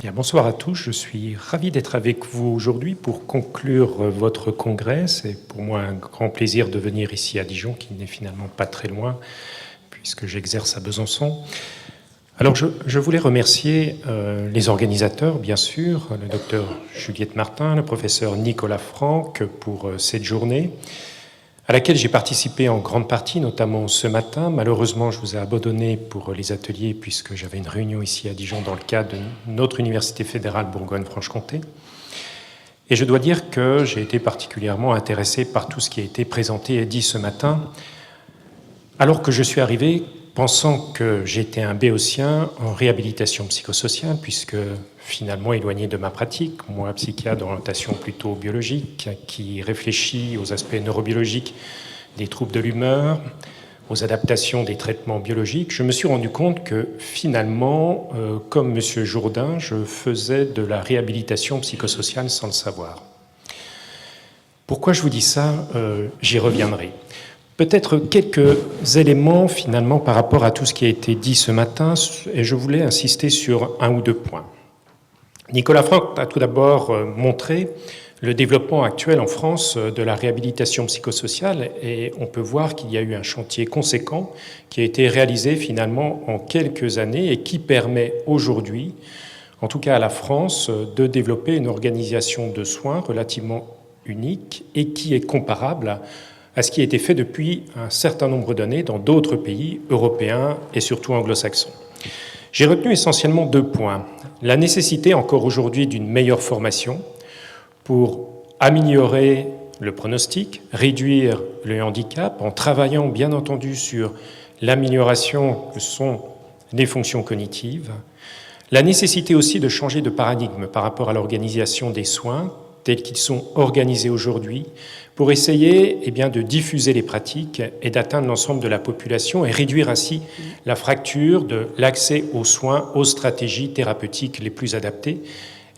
Bien, bonsoir à tous, je suis ravi d'être avec vous aujourd'hui pour conclure votre congrès. C'est pour moi un grand plaisir de venir ici à Dijon, qui n'est finalement pas très loin, puisque j'exerce à Besançon. Alors je voulais remercier les organisateurs, bien sûr, le docteur Juliette Martin, le professeur Nicolas Franck pour cette journée, à laquelle j'ai participé en grande partie, notamment ce matin. Malheureusement, je vous ai abandonné pour les ateliers puisque j'avais une réunion ici à Dijon dans le cadre de notre Université fédérale Bourgogne-Franche-Comté. Et je dois dire que j'ai été particulièrement intéressé par tout ce qui a été présenté et dit ce matin, alors que je suis arrivé pensant que j'étais un béotien en réhabilitation psychosociale, puisque finalement éloigné de ma pratique, moi psychiatre d'orientation plutôt biologique, qui réfléchit aux aspects neurobiologiques des troubles de l'humeur, aux adaptations des traitements biologiques, je me suis rendu compte que finalement, comme M. Jourdain, je faisais de la réhabilitation psychosociale sans le savoir. Pourquoi je vous dis ça? J'y reviendrai. Peut-être quelques éléments finalement par rapport à tout ce qui a été dit ce matin, et je voulais insister sur un ou deux points. Nicolas Franck a tout d'abord montré le développement actuel en France de la réhabilitation psychosociale, et on peut voir qu'il y a eu un chantier conséquent qui a été réalisé finalement en quelques années et qui permet aujourd'hui, en tout cas à la France, de développer une organisation de soins relativement unique et qui est comparable à ce qui a été fait depuis un certain nombre d'années dans d'autres pays européens et surtout anglo-saxons. J'ai retenu essentiellement deux points. La nécessité encore aujourd'hui d'une meilleure formation pour améliorer le pronostic, réduire le handicap, en travaillant bien entendu sur l'amélioration que sont les fonctions cognitives. La nécessité aussi de changer de paradigme par rapport à l'organisation des soins tels qu'ils sont organisés aujourd'hui, pour essayer de diffuser les pratiques et d'atteindre l'ensemble de la population et réduire ainsi la fracture de l'accès aux soins, aux stratégies thérapeutiques les plus adaptées.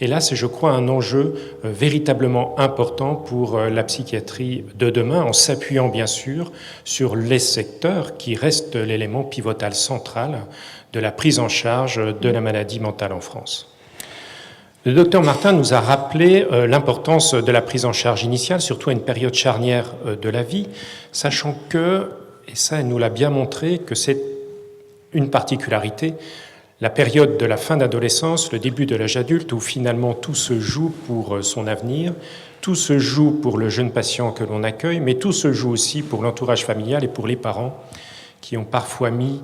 Et là, c'est, je crois, un enjeu véritablement important pour la psychiatrie de demain, en s'appuyant bien sûr sur les secteurs qui restent l'élément pivotal central de la prise en charge de la maladie mentale en France. Le docteur Martin nous a rappelé l'importance de la prise en charge initiale, surtout à une période charnière de la vie, sachant que, et ça elle nous l'a bien montré, que c'est une particularité, la période de la fin d'adolescence, le début de l'âge adulte, où finalement tout se joue pour son avenir, tout se joue pour le jeune patient que l'on accueille, mais tout se joue aussi pour l'entourage familial et pour les parents qui ont parfois mis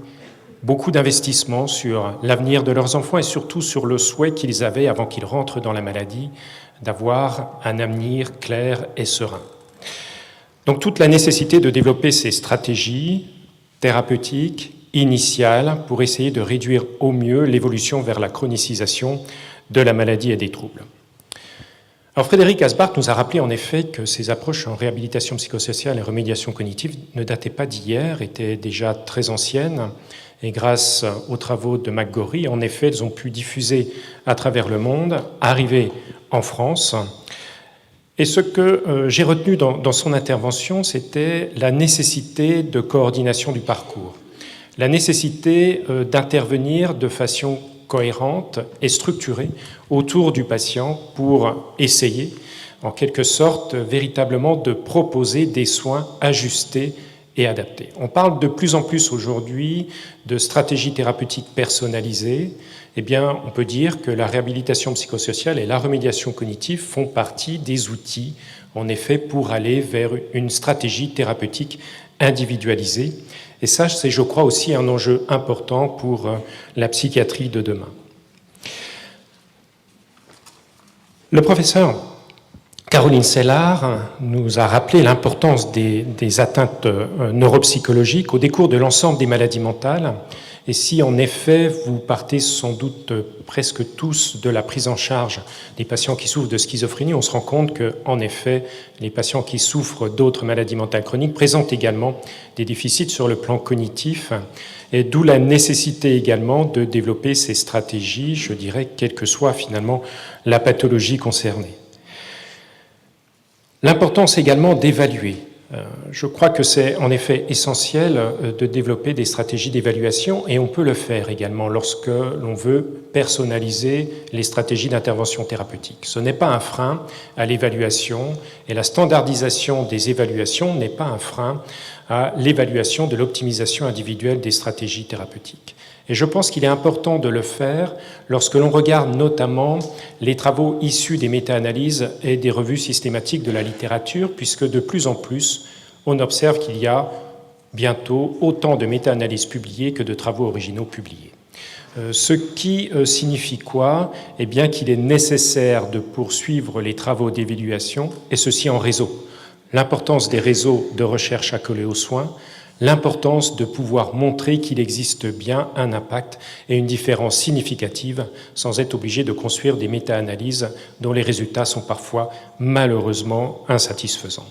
beaucoup d'investissements sur l'avenir de leurs enfants et surtout sur le souhait qu'ils avaient, avant qu'ils rentrent dans la maladie, d'avoir un avenir clair et serein. Donc toute la nécessité de développer ces stratégies thérapeutiques initiales pour essayer de réduire au mieux l'évolution vers la chronicisation de la maladie et des troubles. Alors Frédéric Asbach nous a rappelé en effet que ces approches en réhabilitation psychosociale et remédiation cognitive ne dataient pas d'hier, étaient déjà très anciennes. Et grâce aux travaux de McGorry, en effet, elles ont pu diffuser à travers le monde, arriver en France. Et ce que j'ai retenu dans son intervention, c'était la nécessité de coordination du parcours, la nécessité d'intervenir de façon cohérente et structurée autour du patient pour essayer, en quelque sorte, véritablement de proposer des soins ajustés et adaptés. On parle de plus en plus aujourd'hui de stratégies thérapeutiques personnalisées. Eh bien, on peut dire que la réhabilitation psychosociale et la remédiation cognitive font partie des outils, en effet, pour aller vers une stratégie thérapeutique individualisée. Et ça, c'est, je crois, aussi un enjeu important pour la psychiatrie de demain. Le professeur Caroline Sellard nous a rappelé l'importance des atteintes neuropsychologiques au décours de l'ensemble des maladies mentales. Et si en effet vous partez sans doute presque tous de la prise en charge des patients qui souffrent de schizophrénie, on se rend compte qu'en effet les patients qui souffrent d'autres maladies mentales chroniques présentent également des déficits sur le plan cognitif, et d'où la nécessité également de développer ces stratégies, je dirais, quelle que soit finalement la pathologie concernée. L'importance également d'évaluer Je crois que c'est en effet essentiel de développer des stratégies d'évaluation et on peut le faire également lorsque l'on veut personnaliser les stratégies d'intervention thérapeutique. Ce n'est pas un frein à l'évaluation et la standardisation des évaluations n'est pas un frein à l'évaluation de l'optimisation individuelle des stratégies thérapeutiques. Et je pense qu'il est important de le faire lorsque l'on regarde notamment les travaux issus des méta-analyses et des revues systématiques de la littérature, puisque de plus en plus, on observe qu'il y a bientôt autant de méta-analyses publiées que de travaux originaux publiés. Ce qui signifie quoi? Eh bien qu'il est nécessaire de poursuivre les travaux d'évaluation, et ceci en réseau. L'importance des réseaux de recherche accolés aux soins, l'importance de pouvoir montrer qu'il existe bien un impact et une différence significative sans être obligé de construire des méta-analyses dont les résultats sont parfois malheureusement insatisfaisants.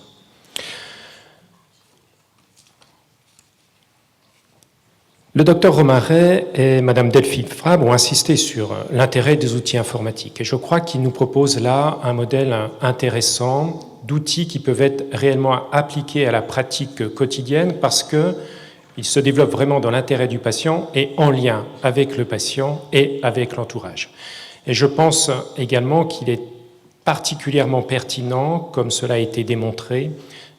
Le docteur Romaret et Madame Delphine Frabe ont insisté sur l'intérêt des outils informatiques et je crois qu'ils nous proposent là un modèle intéressant d'outils qui peuvent être réellement appliqués à la pratique quotidienne parce qu'ils se développent vraiment dans l'intérêt du patient et en lien avec le patient et avec l'entourage. Et je pense également qu'il est particulièrement pertinent, comme cela a été démontré,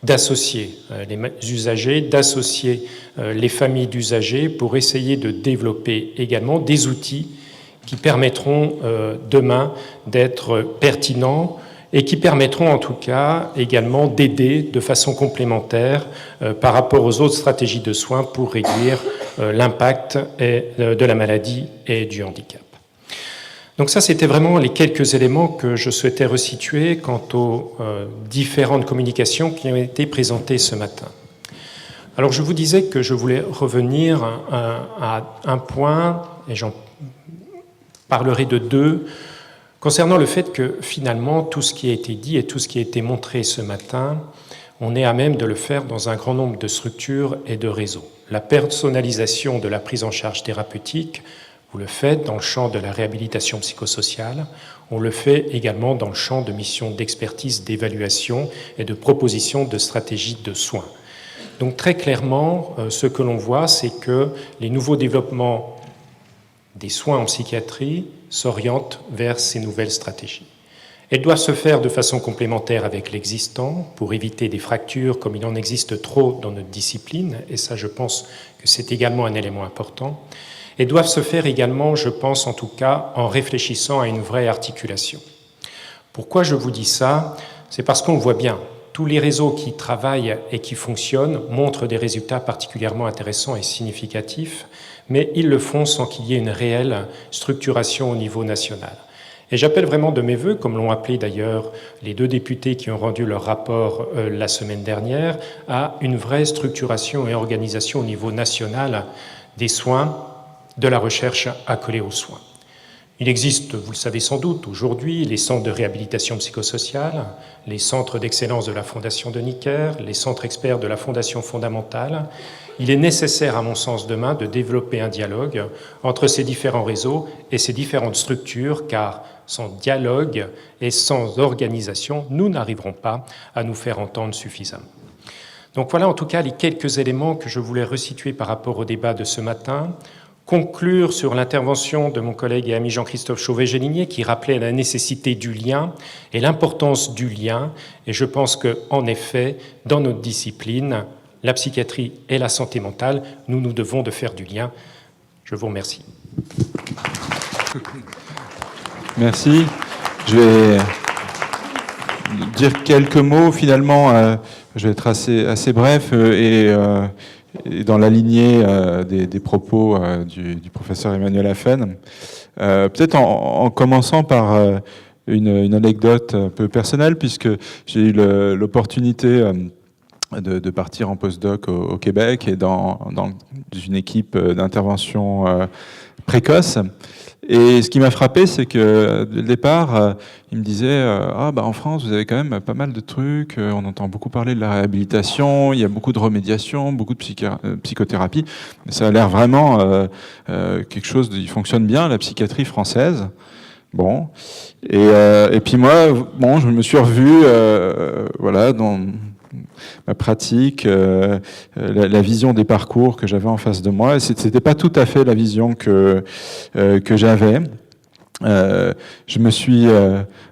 d'associer les usagers, d'associer les familles d'usagers pour essayer de développer également des outils qui permettront demain d'être pertinents et qui permettront en tout cas également d'aider de façon complémentaire par rapport aux autres stratégies de soins pour réduire l'impact de la maladie et du handicap. Donc ça, c'était vraiment les quelques éléments que je souhaitais resituer quant aux différentes communications qui ont été présentées ce matin. Alors je vous disais que je voulais revenir à un point, et j'en parlerai de deux, concernant le fait que finalement tout ce qui a été dit et tout ce qui a été montré ce matin, on est à même de le faire dans un grand nombre de structures et de réseaux. La personnalisation de la prise en charge thérapeutique, vous le faites dans le champ de la réhabilitation psychosociale, on le fait également dans le champ de missions d'expertise, d'évaluation et de proposition de stratégies de soins. Donc très clairement, ce que l'on voit, c'est que les nouveaux développements des soins en psychiatrie s'orientent vers ces nouvelles stratégies. Elles doivent se faire de façon complémentaire avec l'existant pour éviter des fractures comme il en existe trop dans notre discipline, et ça je pense que c'est également un élément important. Et doivent se faire également, je pense en tout cas, en réfléchissant à une vraie articulation. Pourquoi je vous dis ça? C'est parce qu'on le voit bien. Tous les réseaux qui travaillent et qui fonctionnent montrent des résultats particulièrement intéressants et significatifs, mais ils le font sans qu'il y ait une réelle structuration au niveau national. Et j'appelle vraiment de mes voeux, comme l'ont appelé d'ailleurs les deux députés qui ont rendu leur rapport la semaine dernière, à une vraie structuration et organisation au niveau national des soins, de la recherche accolée aux soins. Il existe, vous le savez sans doute, aujourd'hui, les centres de réhabilitation psychosociale, les centres d'excellence de la Fondation de Necker, les centres experts de la Fondation fondamentale. Il est nécessaire, à mon sens, demain, de développer un dialogue entre ces différents réseaux et ces différentes structures, car sans dialogue et sans organisation, nous n'arriverons pas à nous faire entendre suffisamment. Donc voilà en tout cas les quelques éléments que je voulais resituer par rapport au débat de ce matin. Conclure sur l'intervention de mon collègue et ami Jean-Christophe Chauvet-Géligné qui rappelait la nécessité du lien et l'importance du lien. Et je pense qu'en effet, dans notre discipline, la psychiatrie et la santé mentale, nous nous devons de faire du lien. Je vous remercie. Merci. Je vais dire quelques mots. Finalement, je vais être assez bref et dans la lignée des propos du professeur Emmanuel Haffen. Peut-être en commençant par une anecdote un peu personnelle, puisque j'ai eu l'opportunité de partir en postdoc au Québec et dans une équipe d'intervention précoce. Et ce qui m'a frappé, c'est que dès le départ, il me disait en France, vous avez quand même pas mal de trucs, on entend beaucoup parler de la réhabilitation, il y a beaucoup de remédiation, beaucoup de psychothérapie. Mais ça a l'air vraiment quelque chose qui fonctionne bien, la psychiatrie française. Bon. Et puis moi, je me suis revu, ma pratique, la vision des parcours que j'avais en face de moi. Et c'était pas tout à fait la vision que j'avais. Je me suis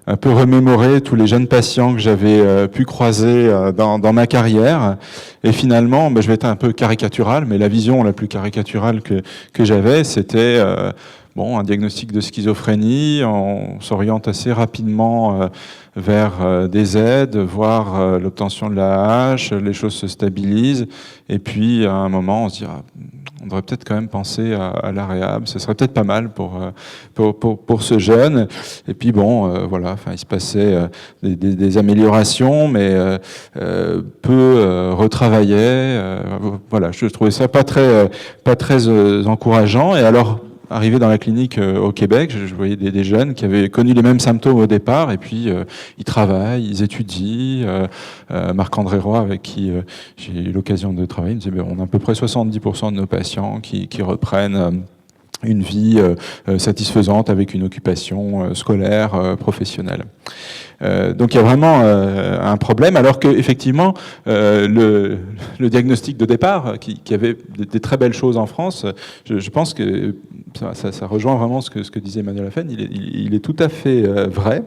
un peu remémoré tous les jeunes patients que j'avais pu croiser dans ma carrière. Et finalement, je vais être un peu caricatural, mais la vision la plus caricaturale que j'avais, c'était un diagnostic de schizophrénie. On s'oriente assez rapidement vers des aides, voire l'obtention de la AH, les choses se stabilisent. Et puis, à un moment, on se dit, on devrait peut-être quand même penser à la réhab, ce serait peut-être pas mal pour ce jeune. Et puis voilà, il se passait des améliorations, mais peu retravaillées. Voilà, je trouvais ça pas très encourageant. Et alors, arrivé dans la clinique au Québec, je voyais des jeunes qui avaient connu les mêmes symptômes au départ, et puis ils travaillent, ils étudient. Marc-André Roy, avec qui j'ai eu l'occasion de travailler, me disait on a à peu près 70% de nos patients qui reprennent une vie satisfaisante avec une occupation scolaire, professionnelle. Donc il y a vraiment un problème, alors qu'effectivement, le diagnostic de départ, qui avait des très belles choses en France, je pense que ça rejoint vraiment ce que disait Emmanuel Haffen, il est tout à fait vrai.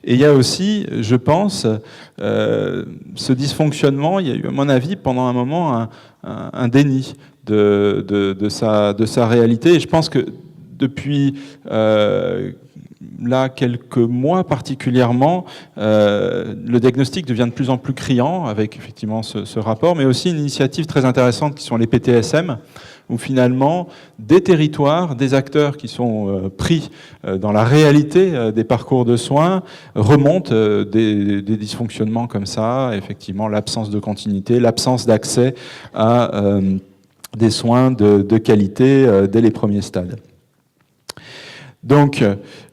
Et il y a aussi, je pense, ce dysfonctionnement, il y a eu, à mon avis, pendant un moment, un déni de sa réalité. Et je pense que depuis là, quelques mois particulièrement, le diagnostic devient de plus en plus criant, avec effectivement ce rapport, mais aussi une initiative très intéressante qui sont les PTSM, où finalement des territoires, des acteurs qui sont pris dans la réalité des parcours de soins remontent des dysfonctionnements comme ça, effectivement l'absence de continuité, l'absence d'accès à des soins de qualité dès les premiers stades. Donc,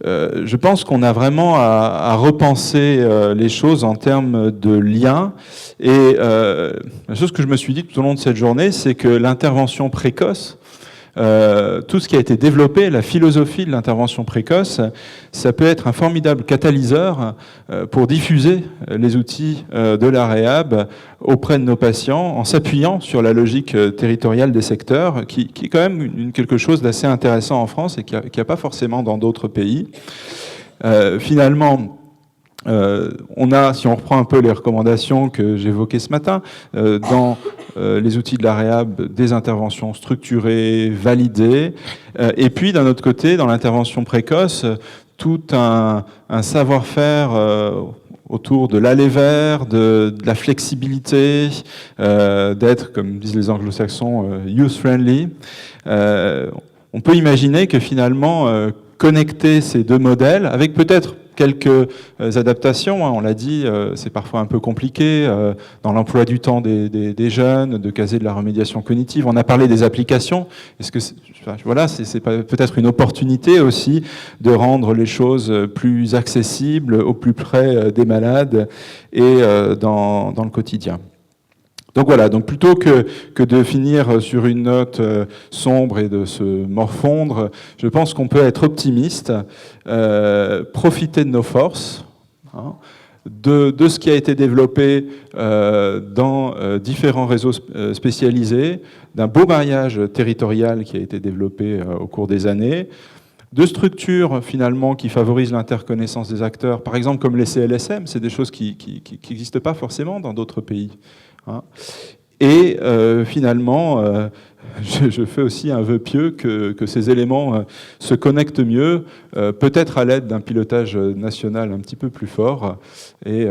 je pense qu'on a vraiment à repenser les choses en termes de liens. Et la chose que je me suis dit tout au long de cette journée, c'est que l'intervention précoce, tout ce qui a été développé, la philosophie de l'intervention précoce, ça peut être un formidable catalyseur pour diffuser les outils de la réhab auprès de nos patients en s'appuyant sur la logique territoriale des secteurs qui est quand même quelque chose d'assez intéressant en France et qu'il n'y a pas forcément dans d'autres pays. Finalement, on a, si on reprend un peu les recommandations que j'évoquais ce matin, dans les outils de la réhab, des interventions structurées, validées, et puis d'un autre côté, dans l'intervention précoce, tout un savoir-faire autour de l'aller vers, de la flexibilité, d'être, comme disent les anglo-saxons, user-friendly. On peut imaginer que finalement, connecter ces deux modèles, avec peut-être quelques adaptations, on l'a dit, c'est parfois un peu compliqué dans l'emploi du temps des jeunes, de caser de la remédiation cognitive. On a parlé des applications. Est-ce que voilà, c'est peut-être une opportunité aussi de rendre les choses plus accessibles, au plus près des malades et dans le quotidien. Donc voilà, donc plutôt que de finir sur une note sombre et de se morfondre, je pense qu'on peut être optimiste, profiter de nos forces, de ce qui a été développé dans différents réseaux spécialisés, d'un beau maillage territorial qui a été développé au cours des années, de structures finalement qui favorisent l'interconnaissance des acteurs, par exemple comme les CLSM, c'est des choses qui n'existent pas forcément dans d'autres pays. Et finalement, je fais aussi un vœu pieux que ces éléments se connectent mieux, peut-être à l'aide d'un pilotage national un petit peu plus fort. Et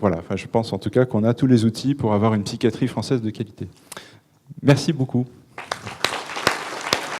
voilà, je pense en tout cas qu'on a tous les outils pour avoir une psychiatrie française de qualité. Merci beaucoup.